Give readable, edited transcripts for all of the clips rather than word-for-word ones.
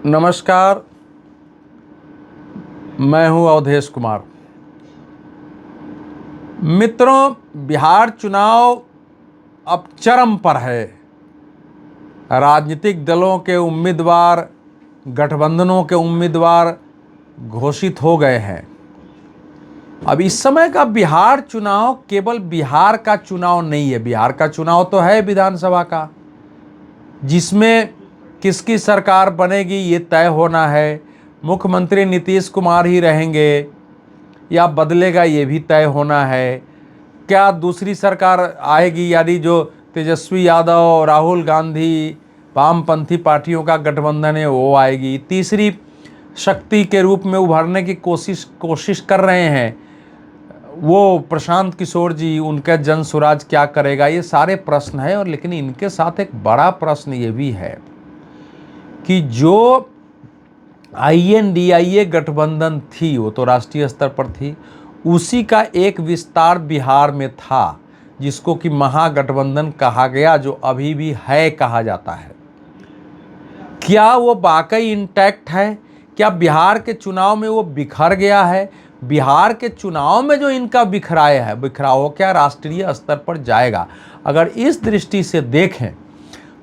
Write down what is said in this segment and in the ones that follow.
नमस्कार, मैं हूं अवधेश कुमार। मित्रों, बिहार चुनाव अब चरम पर है। राजनीतिक दलों के उम्मीदवार, गठबंधनों के उम्मीदवार घोषित हो गए हैं। अब इस समय का बिहार चुनाव केवल बिहार का चुनाव नहीं है। बिहार का चुनाव तो है विधानसभा का, जिसमें किसकी सरकार बनेगी ये तय होना है। मुख्यमंत्री नीतीश कुमार ही रहेंगे या बदलेगा ये भी तय होना है। क्या दूसरी सरकार आएगी, यानी जो तेजस्वी यादव, राहुल गांधी, वामपंथी पार्टियों का गठबंधन है वो आएगी। तीसरी शक्ति के रूप में उभरने की कोशिश कर रहे हैं वो प्रशांत किशोर जी, उनका जन स्वराज क्या करेगा, ये सारे प्रश्न हैं। और लेकिन इनके साथ एक बड़ा प्रश्न ये भी है कि जो INDIA गठबंधन थी वो तो राष्ट्रीय स्तर पर थी, उसी का एक विस्तार बिहार में था जिसको कि महागठबंधन कहा गया, जो अभी भी है कहा जाता है। क्या वो वाकई इंटैक्ट है? क्या बिहार के चुनाव में वो बिखर गया है? बिहार के चुनाव में जो इनका बिखराव क्या राष्ट्रीय स्तर पर जाएगा? अगर इस दृष्टि से देखें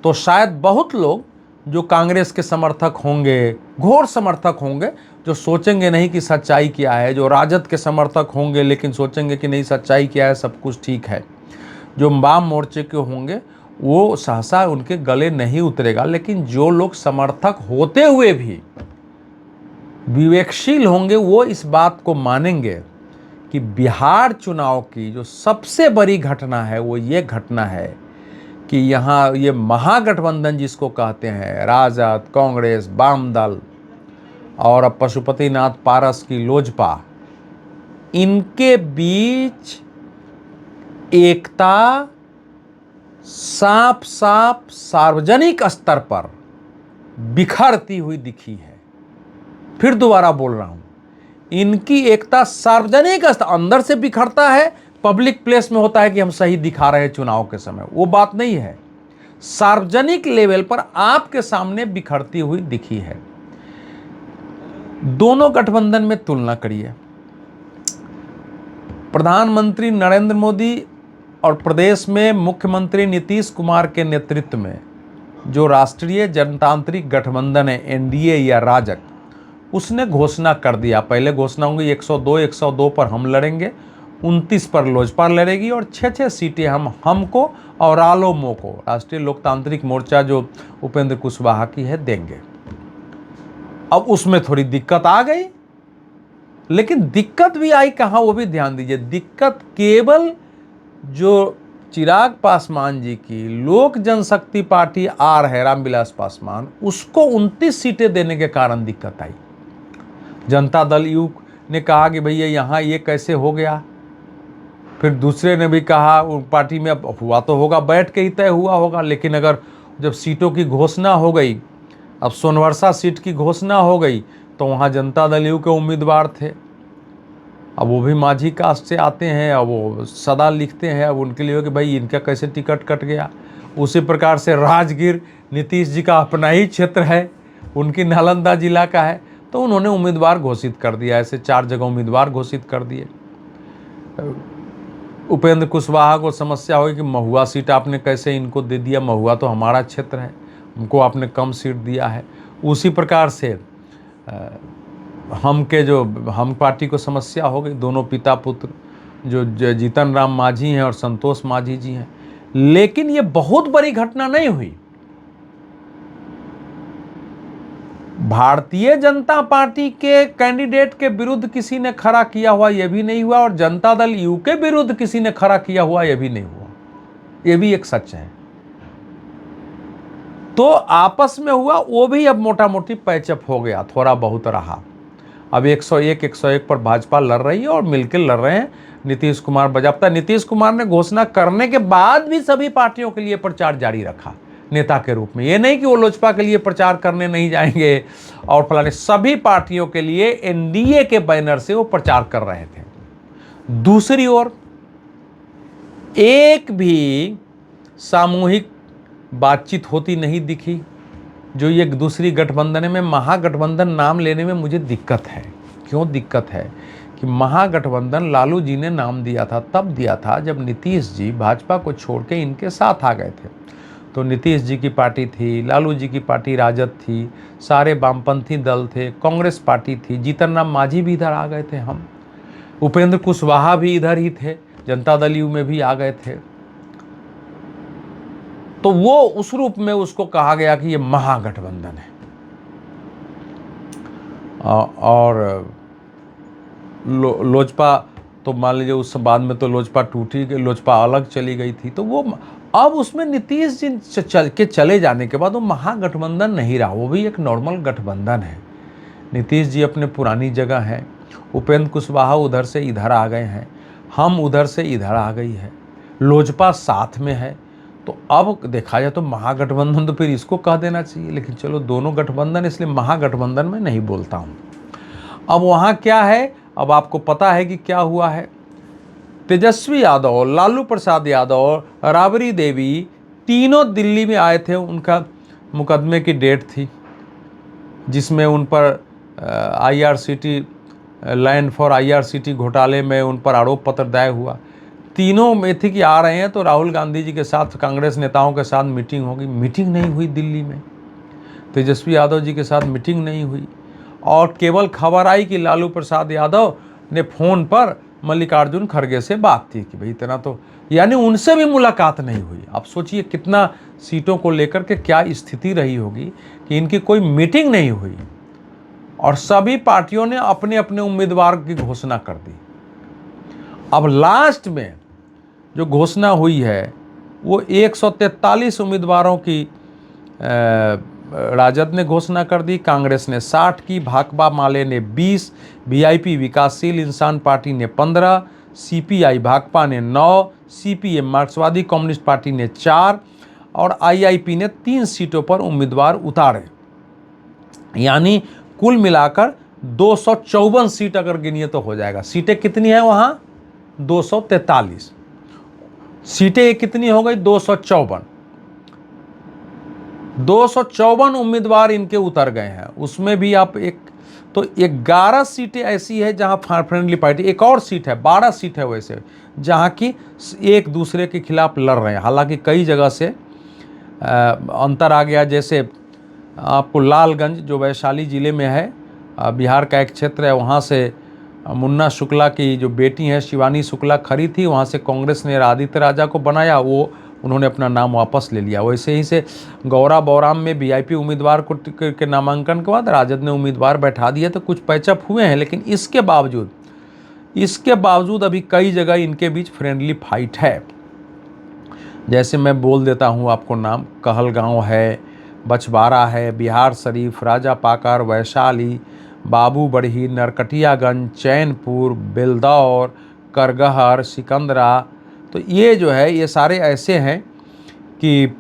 तो शायद बहुत लोग जो कांग्रेस के समर्थक होंगे, घोर समर्थक होंगे, जो सोचेंगे नहीं कि सच्चाई क्या है, जो राजद के समर्थक होंगे लेकिन सोचेंगे कि नहीं सच्चाई क्या है, सब कुछ ठीक है, जो वाम मोर्चे के होंगे वो सहसा उनके गले नहीं उतरेगा। लेकिन जो लोग समर्थक होते हुए भी विवेकशील होंगे वो इस बात को मानेंगे कि बिहार चुनाव की जो सबसे बड़ी घटना है वो ये घटना है कि यहाँ ये महागठबंधन जिसको कहते हैं, राजद, कांग्रेस, वाम दल और अब पशुपतिनाथ पारस की लोजपा, इनके बीच एकता साफ साफ सार्वजनिक स्तर पर बिखरती हुई दिखी है। फिर दोबारा बोल रहा हूं, इनकी एकता सार्वजनिक स्तर, अंदर से बिखरता है, पब्लिक प्लेस में होता है कि हम सही दिखा रहे हैं चुनाव के समय, वो बात नहीं है। सार्वजनिक लेवल पर आपके सामने बिखरती हुई दिखी है। दोनों गठबंधन में तुलना करिए। प्रधानमंत्री नरेंद्र मोदी और प्रदेश में मुख्यमंत्री नीतीश कुमार के नेतृत्व में जो राष्ट्रीय जनतांत्रिक गठबंधन है, NDA या राजग, उसने घोषणा कर दिया, पहले घोषणा होंगी 102 पर हम लड़ेंगे, 29 पर लोजपा लड़ेगी और 6 सीटें हमको और रालोमो को, राष्ट्रीय लोकतांत्रिक मोर्चा जो उपेंद्र कुशवाहा की है, देंगे। अब उसमें थोड़ी दिक्कत आ गई, लेकिन दिक्कत भी आई कहाँ वो भी ध्यान दीजिए। दिक्कत केवल जो चिराग पासवान जी की लोक जनशक्ति पार्टी आर है, रामविलास पासवान, उसको 29 सीटें देने के कारण दिक्कत आई। जनता दल यू ने कहा कि भैया यहाँ ये कैसे हो गया। फिर दूसरे ने भी कहा पार्टी में अब हुआ तो होगा, बैठ के ही तय हुआ होगा। लेकिन अगर जब सीटों की घोषणा हो गई, अब सोनवर्षा सीट की घोषणा हो गई, तो वहाँ जनता दल यू के उम्मीदवार थे। अब वो भी माझी कास्ट से आते हैं, अब वो सदा लिखते हैं, अब उनके लिए कि भाई इनका कैसे टिकट कट गया। उसी प्रकार से राजगीर नीतीश जी का अपना ही क्षेत्र है, उनकी नालंदा जिला का है, तो उन्होंने उम्मीदवार घोषित कर दिया। ऐसे 4 जगह उम्मीदवार घोषित कर दिए। उपेंद्र कुशवाहा को समस्या होगी कि महुआ सीट आपने कैसे इनको दे दिया, महुआ तो हमारा क्षेत्र है, हमको आपने कम सीट दिया है। उसी प्रकार से हम पार्टी को समस्या हो गई। दोनों पिता पुत्र जो जीतन राम मांझी हैं और संतोष मांझी जी हैं। लेकिन ये बहुत बड़ी घटना नहीं हुई। भारतीय जनता पार्टी के कैंडिडेट के विरुद्ध किसी ने खड़ा किया हुआ यह भी नहीं हुआ, और जनता दल यू के विरुद्ध किसी ने खड़ा किया हुआ यह भी नहीं हुआ। यह भी एक सच है। तो आपस में हुआ वो भी अब मोटा मोटी पैचअप हो गया, थोड़ा बहुत रहा। अब 101 पर भाजपा लड़ रही है और मिलकर लड़ रहे हैं। नीतीश कुमार बजाबता, नीतीश कुमार ने घोषणा करने के बाद भी सभी पार्टियों के लिए प्रचार जारी रखा नेता के रूप में। ये नहीं कि वो लोजपा के लिए प्रचार करने नहीं जाएंगे और फलाने, सभी पार्टियों के लिए NDA के बैनर से वो प्रचार कर रहे थे। दूसरी ओर एक भी सामूहिक बातचीत होती नहीं दिखी। जो ये दूसरी गठबंधन में महागठबंधन नाम लेने में मुझे दिक्कत है। क्यों दिक्कत है कि महागठबंधन लालू जी ने नाम दिया था, तब दिया था जब नीतीश जी भाजपा को छोड़ के इनके साथ आ गए थे। तो नीतीश जी की पार्टी थी, लालू जी की पार्टी राजद थी, सारे वामपंथी दल थे, कांग्रेस पार्टी थी, जीतन राम मांझी भी इधर आ गए थे, हम उपेंद्र कुशवाहा भी इधर ही थे, जनता दल यू में भी आ गए थे। तो वो उस रूप में उसको कहा गया कि ये महागठबंधन है। और लोजपा तो मान लीजिए उस बाद में तो लोजपा टूटी गई, लोजपा अलग चली गई थी। तो वो अब उसमें नीतीश जी चले जाने के बाद वो महागठबंधन नहीं रहा, वो भी एक नॉर्मल गठबंधन है। नीतीश जी अपने पुरानी जगह हैं, उपेंद्र कुशवाहा उधर से इधर आ गए हैं, हम उधर से इधर आ गई है, लोजपा साथ में है। तो अब देखा जाए तो महागठबंधन तो फिर इसको कह देना चाहिए, लेकिन चलो दोनों गठबंधन, इसलिए महागठबंधन में नहीं बोलता हूँ। अब वहाँ क्या है, अब आपको पता है कि क्या हुआ है। तेजस्वी यादव, लालू प्रसाद यादव, राबड़ी देवी तीनों दिल्ली में आए थे। उनका मुकदमे की डेट थी जिसमें उन पर IRCT लैंड फॉर IRCT घोटाले में उन पर आरोप पत्र दायर हुआ। तीनों में थी कि आ रहे हैं तो राहुल गांधी जी के साथ कांग्रेस नेताओं के साथ मीटिंग होगी। मीटिंग नहीं हुई दिल्ली में, तेजस्वी यादव जी के साथ मीटिंग नहीं हुई, और केवल खबर आई कि लालू प्रसाद यादव ने फ़ोन पर मल्लिकार्जुन खड़गे से बात थी कि भाई इतना तो, यानी उनसे भी मुलाकात नहीं हुई। आप सोचिए कितना सीटों को लेकर के क्या स्थिति रही होगी कि इनकी कोई मीटिंग नहीं हुई, और सभी पार्टियों ने अपने अपने उम्मीदवार की घोषणा कर दी। अब लास्ट में जो घोषणा हुई है वो 143 उम्मीदवारों की राजद ने घोषणा कर दी, कांग्रेस ने 60 की, भाकपा माले ने 20, वीआईपी विकासशील इंसान पार्टी ने 15, CPI भाकपा ने 9, CPM मार्क्सवादी कम्युनिस्ट पार्टी ने 4 और IIP ने 3 सीटों पर उम्मीदवार उतारे। यानी कुल मिलाकर 254 सीट अगर गिनिए तो हो जाएगा। सीटें कितनी हैं वहाँ? 243। सीटें कितनी हो गई? 254। 254 उम्मीदवार इनके उतर गए हैं। उसमें भी आप एक तो 11 सीटें ऐसी है जहां फ्रेंडली पार्टी, एक और सीट है, 12 सीट है वैसे जहां की एक दूसरे के खिलाफ लड़ रहे हैं। हालांकि कई जगह से अंतर आ गया, जैसे आपको लालगंज जो वैशाली ज़िले में है, बिहार का एक क्षेत्र है, वहाँ से मुन्ना शुक्ला की जो बेटी हैं शिवानी शुक्ला खड़ी थी, वहाँ से कांग्रेस ने आदित्य राजा को बनाया, वो उन्होंने अपना नाम वापस ले लिया। वैसे ही से गौरा बौराम में वीआईपी उम्मीदवार को के नामांकन के बाद राजद ने उम्मीदवार बैठा दिया, तो कुछ पैचअप हुए हैं, लेकिन इसके बावजूद अभी कई जगह इनके बीच फ्रेंडली फाइट है। जैसे मैं बोल देता हूँ आपको नाम, कहलगांव है, बछवाड़ा है, बिहार शरीफ, राजा पाकर, वैशाली, बाबू बड़ही, नरकटियागंज, चैनपुर, बेलदौर, करगहर, सिकंदरा। तो ये जो है ये सारे ऐसे हैं कि,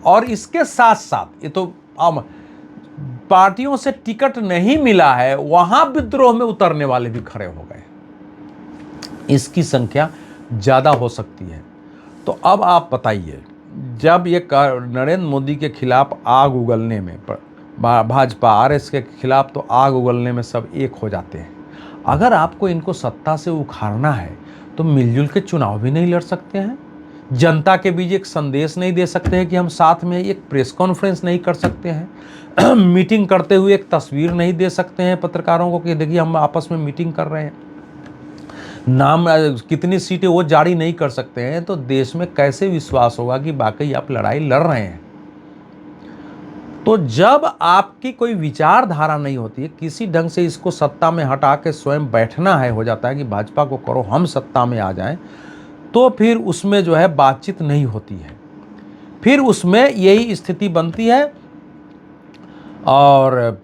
और इसके साथ साथ ये तो पार्टियों से टिकट नहीं मिला है, वहाँ विद्रोह में उतरने वाले भी खड़े हो गए। इसकी संख्या ज़्यादा हो सकती है। तो अब आप बताइए, जब ये नरेंद्र मोदी के खिलाफ आग उगलने में, भाजपा RS के खिलाफ तो आग उगलने में सब एक हो जाते हैं। अगर आपको इनको सत्ता से उखाड़ना है तो मिलजुल के चुनाव भी नहीं लड़ सकते हैं, जनता के बीच एक संदेश नहीं दे सकते हैं कि हम साथ में, एक प्रेस कॉन्फ्रेंस नहीं कर सकते हैं, मीटिंग करते हुए एक तस्वीर नहीं दे सकते हैं पत्रकारों को कि देखिए हम आपस में मीटिंग कर रहे हैं, नाम कितनी सीटें वो जारी नहीं कर सकते हैं। तो देश में कैसे विश्वास होगा कि वाकई आप लड़ाई लड़ रहे हैं? तो जब आपकी कोई विचारधारा नहीं होती है, किसी ढंग से इसको सत्ता में हटा के स्वयं बैठना है, हो जाता है कि भाजपा को करो हम सत्ता में आ जाएं, तो फिर उसमें जो है बातचीत नहीं होती है, फिर उसमें यही स्थिति बनती है। और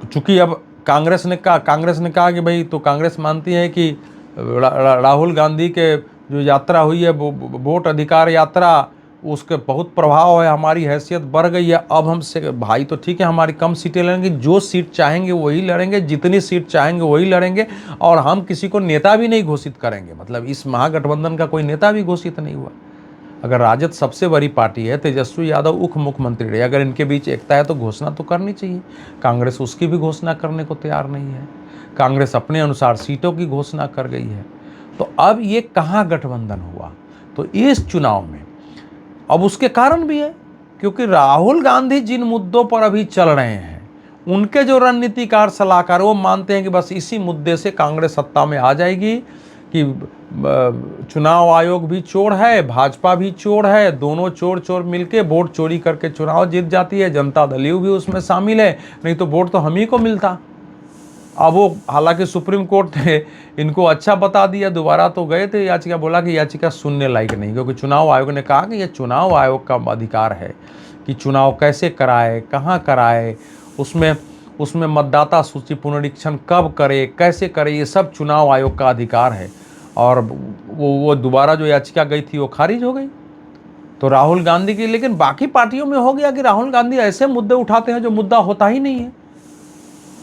चूंकि अब कांग्रेस ने कहा कि भाई, तो कांग्रेस मानती है कि राहुल गांधी के जो यात्रा हुई है, वोट अधिकार यात्रा, उसके बहुत प्रभाव है, हमारी हैसियत बढ़ गई है। अब हमसे भाई तो ठीक है, हमारी कम सीटें लड़ेंगे, जो सीट चाहेंगे वही लड़ेंगे, जितनी सीट चाहेंगे वही लड़ेंगे, और हम किसी को नेता भी नहीं घोषित करेंगे। मतलब इस महागठबंधन का कोई नेता भी घोषित नहीं हुआ। अगर राजद सबसे बड़ी पार्टी है, तेजस्वी यादव उप मुख्यमंत्री रहे, अगर इनके बीच एकता है तो घोषणा तो करनी चाहिए। कांग्रेस उसकी भी घोषणा करने को तैयार नहीं है। कांग्रेस अपने अनुसार सीटों की घोषणा कर गई है। तो अब ये कहाँ गठबंधन हुआ? तो इस चुनाव में अब उसके कारण भी है, क्योंकि राहुल गांधी जिन मुद्दों पर अभी चल रहे हैं, उनके जो रणनीतिकार सलाहकार वो मानते हैं कि बस इसी मुद्दे से कांग्रेस सत्ता में आ जाएगी, कि चुनाव आयोग भी चोर है, भाजपा भी चोर है, दोनों चोर चोर मिलके वोट चोरी करके चुनाव जीत जाती है, जनता दल यू भी उसमें शामिल है, नहीं तो वोट तो हम ही को मिलता। अब वो हालांकि सुप्रीम कोर्ट ने इनको अच्छा बता दिया, दोबारा तो गए थे याचिका, बोला कि याचिका सुनने लायक नहीं, क्योंकि चुनाव आयोग ने कहा कि यह चुनाव आयोग का अधिकार है कि चुनाव कैसे कराए, कहाँ कराए, उसमें मतदाता सूची पुनरीक्षण कब करे, कैसे करे, ये सब चुनाव आयोग का अधिकार है। और वो दोबारा जो याचिका गई थी वो खारिज हो गई। तो राहुल गांधी की, लेकिन बाकी पार्टियों में हो गया कि राहुल गांधी ऐसे मुद्दे उठाते हैं जो मुद्दा होता ही नहीं है।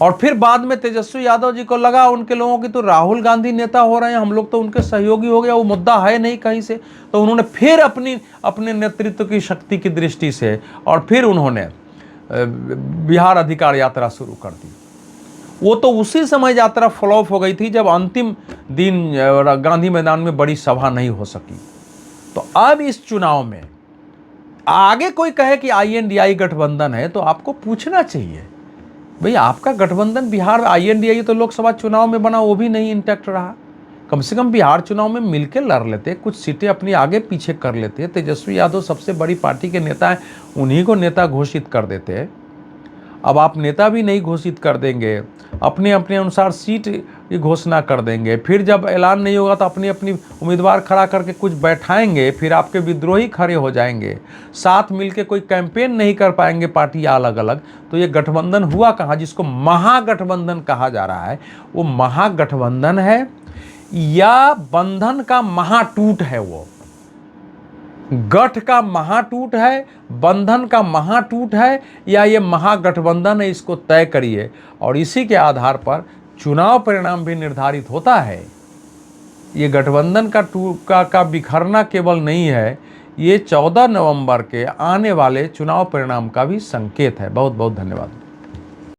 और फिर बाद में तेजस्वी यादव जी को लगा उनके लोगों की तो राहुल गांधी नेता हो रहे हैं, हम लोग तो उनके सहयोगी हो गया, वो मुद्दा है नहीं कहीं से, तो उन्होंने फिर अपने नेतृत्व की शक्ति की दृष्टि से और फिर उन्होंने बिहार अधिकार यात्रा शुरू कर दी। वो तो उसी समय यात्रा फ्लॉप हो गई थी जब अंतिम दिन गांधी मैदान में बड़ी सभा नहीं हो सकी। तो अब इस चुनाव में आगे कोई कहे कि INDI गठबंधन है तो आपको पूछना चाहिए, भाई आपका गठबंधन बिहार INDI तो लोकसभा चुनाव में बना, वो भी नहीं इंटैक्ट रहा। कम से कम बिहार चुनाव में मिलकर लड़ लेते, कुछ सीटें अपनी आगे पीछे कर लेते। तेजस्वी यादव सबसे बड़ी पार्टी के नेता हैं, उन्हीं को नेता घोषित कर देते। अब आप नेता भी नहीं घोषित कर देंगे, अपने अपने अनुसार सीट की घोषणा कर देंगे, फिर जब ऐलान नहीं होगा तो अपनी अपनी उम्मीदवार खड़ा करके कुछ बैठाएंगे, फिर आपके विद्रोही खड़े हो जाएंगे, साथ मिलके कोई कैंपेन नहीं कर पाएंगे पार्टियां अलग अलग। तो ये गठबंधन हुआ कहाँ? जिसको महागठबंधन कहा जा रहा है, वो महागठबंधन है या बंधन का महाटूट है? वो गठ का महाटूट है, बंधन का महाटूट है, या ये महागठबंधन है? इसको तय करिए और इसी के आधार पर चुनाव परिणाम भी निर्धारित होता है। ये गठबंधन का बिखरना केवल नहीं है, ये 14 नवंबर के आने वाले चुनाव परिणाम का भी संकेत है। बहुत बहुत धन्यवाद।